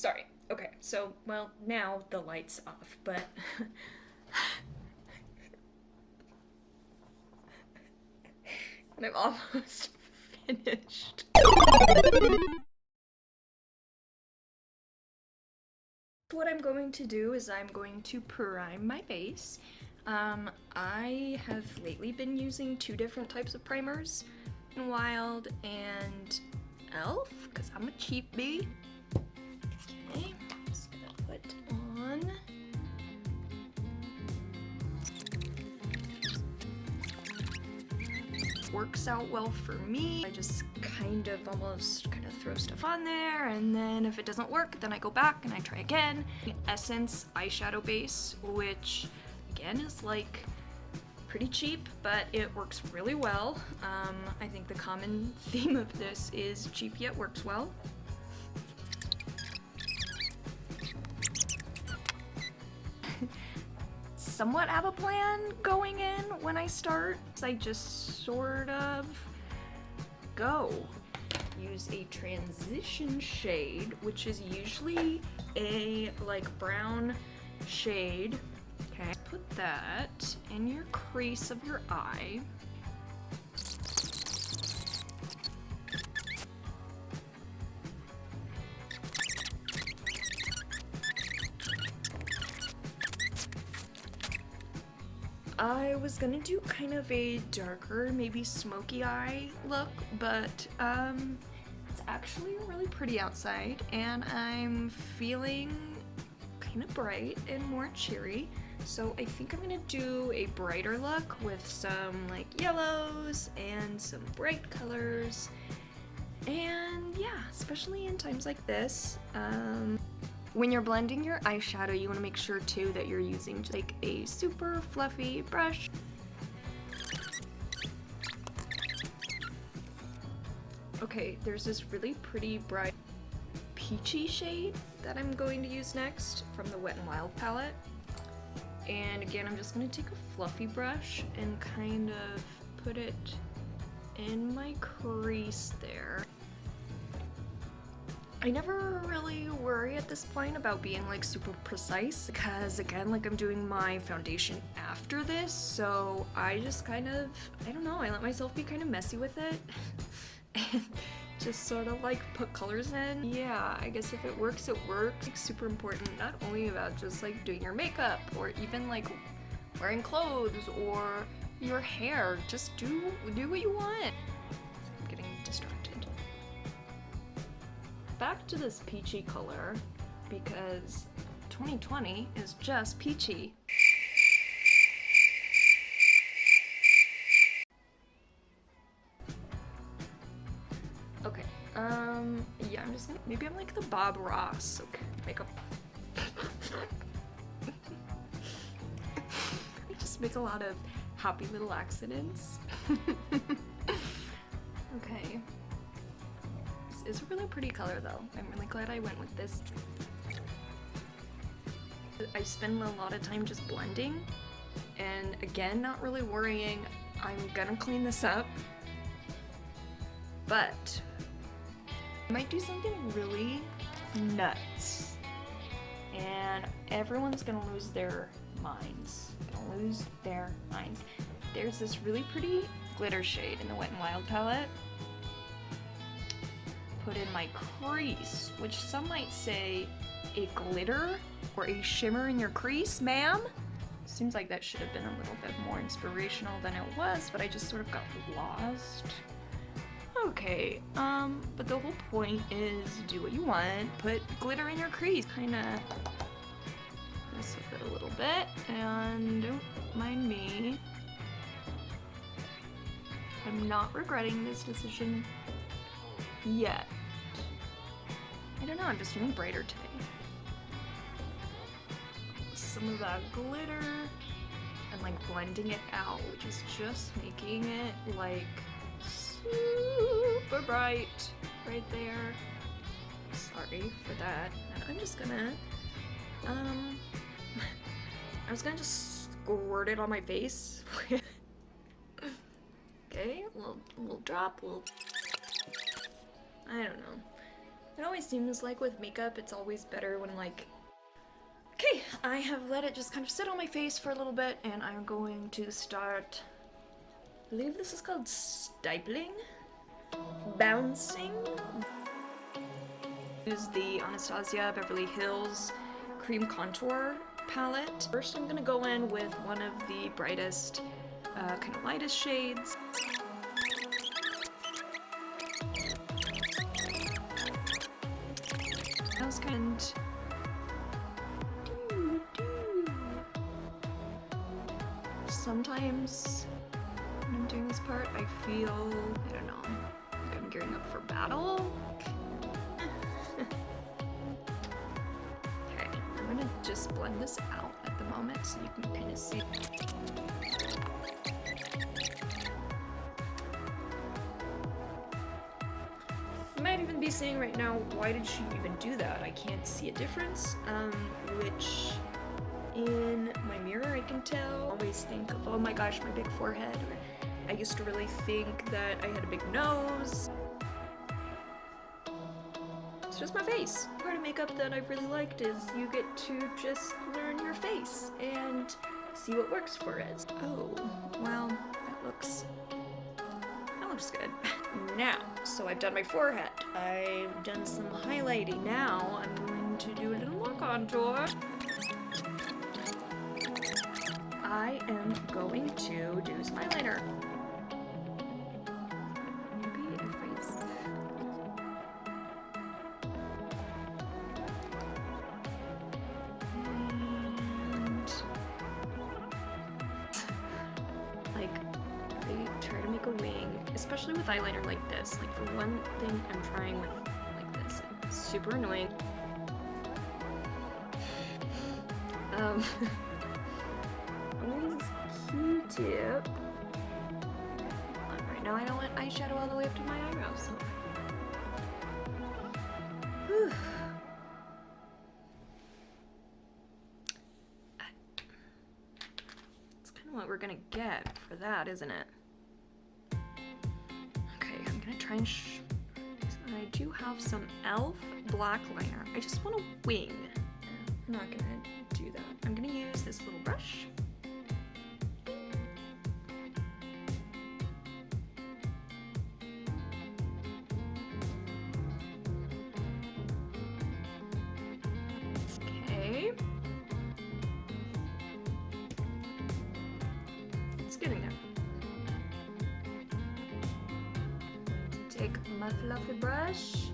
Sorry. Okay, so, well, now the light's off, but. And I'm almost finished. What I'm going to do is I'm going to prime my base. I have lately been using two different types of primers, Wild and Elf, because I'm a cheap bee. Okay, just gonna put on. Works out well for me. I just kind of throw stuff on there, and then if it doesn't work, then I go back and I try again. Essence eyeshadow base, which again is like pretty cheap, but it works really well. I think the common theme of this is cheap yet works well. Somewhat have a plan going in when I start. I just sort of go. Use a transition shade, which is usually a like brown shade. Okay, put that in your crease of your eye. I was gonna do kind of a darker, maybe smoky eye look, but it's actually really pretty outside, and I'm feeling kind of bright and more cheery. So I think I'm gonna do a brighter look with some like yellows and some bright colors. And yeah, especially in times like this. When you're blending your eyeshadow, you want to make sure too that you're using like a super fluffy brush. Okay, there's this really pretty bright peachy shade that I'm going to use next from the Wet n Wild palette. And again, I'm just going to take a fluffy brush and kind of put it in my crease there. I never really worry at this point about being like super precise because again, like I'm doing my foundation after this, so I just kind of, I don't know, I let myself be kind of messy with it and just sort of like put colors in. Yeah, I guess if it works, it works. It's super important, not only about just like doing your makeup or even like wearing clothes or your hair, just do what you want. I'm getting distracted. Back to this peachy color because 2020 is just peachy. Okay, yeah, I'm just gonna, maybe I'm like the Bob Ross, okay, makeup. I just make a lot of happy little accidents. Okay. It's a really pretty color though. I'm really glad I went with this. I spend a lot of time just blending, and again, not really worrying. I'm gonna clean this up, but I might do something really nuts, and everyone's gonna lose their minds. There's this really pretty glitter shade in the Wet n Wild palette. Put in my crease, which some might say a glitter or a shimmer in your crease, ma'am? Seems like that should have been a little bit more inspirational than it was, but I just sort of got lost. Okay, but the whole point is do what you want, put glitter in your crease. Kinda mess with it a little bit, and don't mind me. I'm not regretting this decision yet. I don't know, I'm just feeling brighter today. Some of that glitter and like blending it out, which is just making it like super bright right there. Sorry for that. And I'm just gonna I was gonna just squirt it on my face. Okay, a little drop, I don't know. It always seems like with makeup, it's always better when like... Okay, I have let it just kind of sit on my face for a little bit, and I'm going to start... I believe this is called stipling? Bouncing? Use the Anastasia Beverly Hills Cream Contour palette. First I'm gonna go in with one of the brightest, kind of lightest shades. And sometimes when I'm doing this part, I feel, I don't know, like I'm gearing up for battle. Okay, I'm gonna just blend this out at the moment so you can kind of see. You might even be saying right now, why did she even do that? I can't see a difference, which in my mirror I can tell. I always think of, oh my gosh, my big forehead. I used to really think that I had a big nose. It's just my face. Part of makeup that I've really liked is you get to just learn your face and see what works for it. Oh, well, that looks good. Now, so I've done my forehead. I've done some highlighting. Now I'm going to do a little more contour. I am going to do some eyeliner. Maybe if I... And... like, I try to make a wing, especially with eyeliner like this. Like, for one thing, I'm trying with like this. It's super annoying. Q-tip. Right now I don't want eyeshadow all the way up to my eyebrows, so... Whew. That's kind of what we're gonna get for that, isn't it? Okay, I'm gonna try and I do have some e.l.f. black liner. I just want a wing. I'm not gonna do that. I'm gonna use this little brush. Okay. It's getting there. Take my fluffy brush.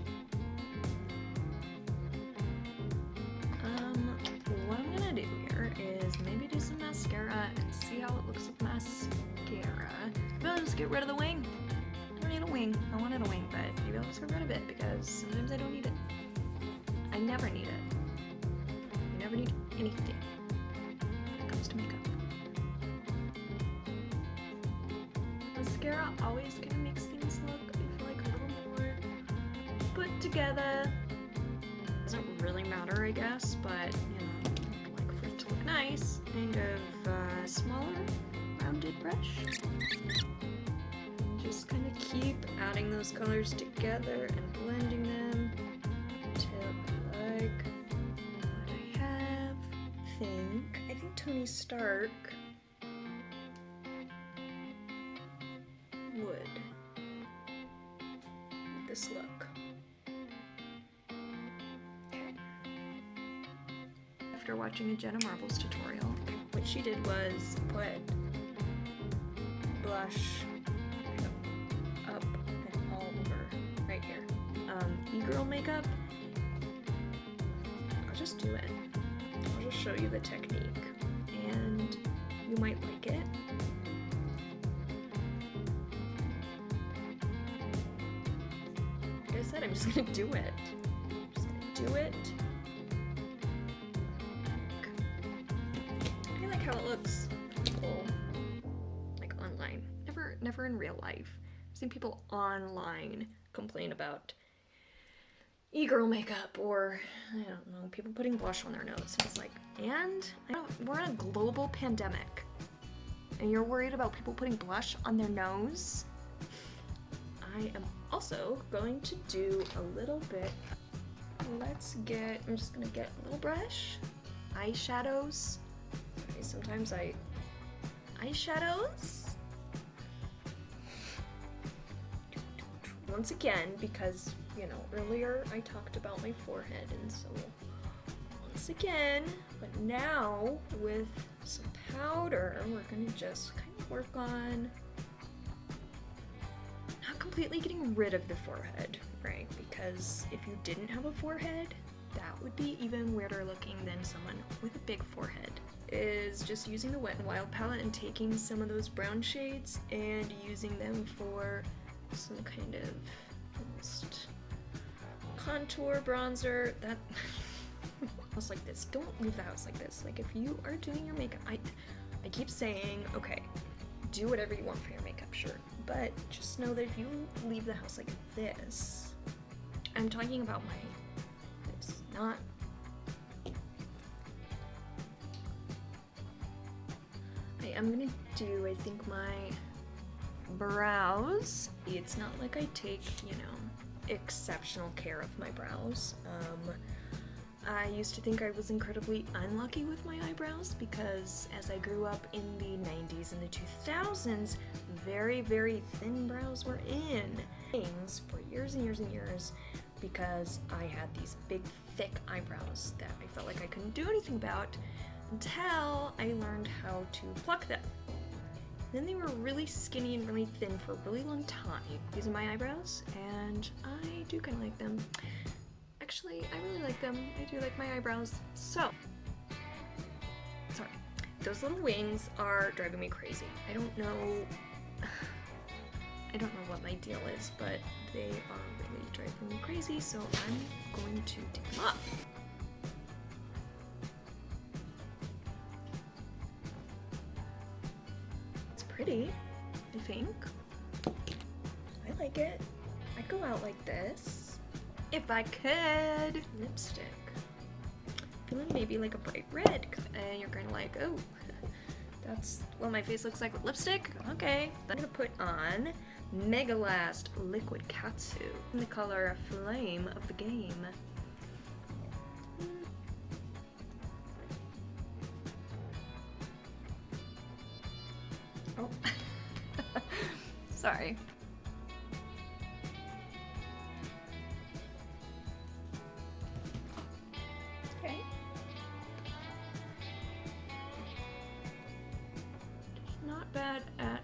What I'm gonna do here is maybe do some mascara and see how it looks with mascara. Maybe I'll just get rid of the wing. I don't need a wing. I wanted a wing, but maybe I'll just get rid of it because sometimes I don't need it. I never need it. You never need anything when it comes to makeup. Mascara always kind of makes things look, I feel like, a little more put together. Doesn't really matter, I guess, but you know, I like for it to look nice. Kind of smaller, rounded brush. Just kind of keep adding those colors together and blending them until I like what I have. I think Tony Stark would with this look. After watching a Jenna Marbles tutorial, what she did was put blush up and all over right here. E-girl makeup, I'll just do it. I'll just show you the technique and you might like it. Like I said, I'm just gonna do it. I'm just gonna do it. I like how it looks like online. Never in real life. I've seen people online complain about e-girl makeup or, I don't know, people putting blush on their nose. And it's like, we're in a global pandemic and you're worried about people putting blush on their nose? I am also going to do a little bit I'm just gonna get a little brush. Eyeshadows. Okay, sometimes eyeshadows. Once again, because, you know, earlier I talked about my forehead, and so once again, but now with some powder, we're gonna just kind of work on not completely getting rid of the forehead, right? Because if you didn't have a forehead, that would be even weirder looking than someone with a big forehead. Is just using the Wet n Wild palette and taking some of those brown shades and using them for some kind of almost contour bronzer. That house like this. Don't leave the house like this. Like, if you are doing your makeup, I keep saying, okay, do whatever you want for your makeup, sure, but just know that if you leave the house like this, I'm talking about this, not I'm gonna do, I think, my brows. It's not like I take, you know, exceptional care of my brows. I used to think I was incredibly unlucky with my eyebrows because as I grew up in the 90s and the 2000s, very, very thin brows were in things for years and years and years because I had these big, thick eyebrows that I felt like I couldn't do anything about until I learned how to pluck them. Then they were really skinny and really thin for a really long time. These are my eyebrows, and I do kind of like them. Actually, I really like them. I do like my eyebrows. So, sorry. Those little wings are driving me crazy. I don't know what my deal is, but they are really driving me crazy, so I'm going to take them off. It's pretty, I think. I like it. I'd go out like this. If I could. Lipstick. Feeling maybe like a bright red, and you're kind of like, oh, that's what my face looks like with lipstick? Okay. I'm gonna put on Megalast Liquid Katsu in the color Flame of the Game. Oh. Sorry. Okay. Not bad at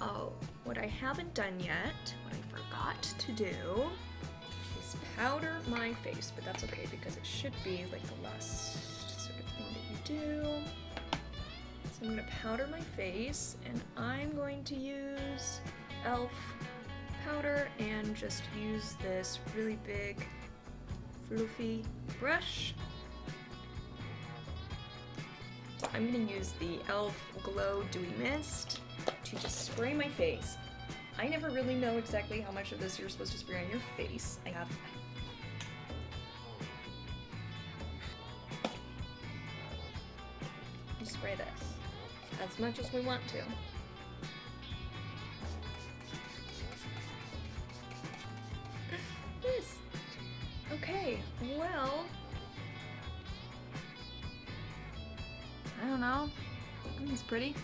all. What I haven't done yet, what I forgot to do, is powder my face, but that's okay because it should be like the last sort of thing that you do. So I'm gonna powder my face, and I'm going to use e.l.f. powder and just use this really big fluffy brush. So I'm gonna use the e.l.f. Glow Dewy Mist to just spray my face. I never really know exactly how much of this you're supposed to spray on your face. You spray this as much as we want to. Yes. Okay, well, I don't know. I think it's pretty.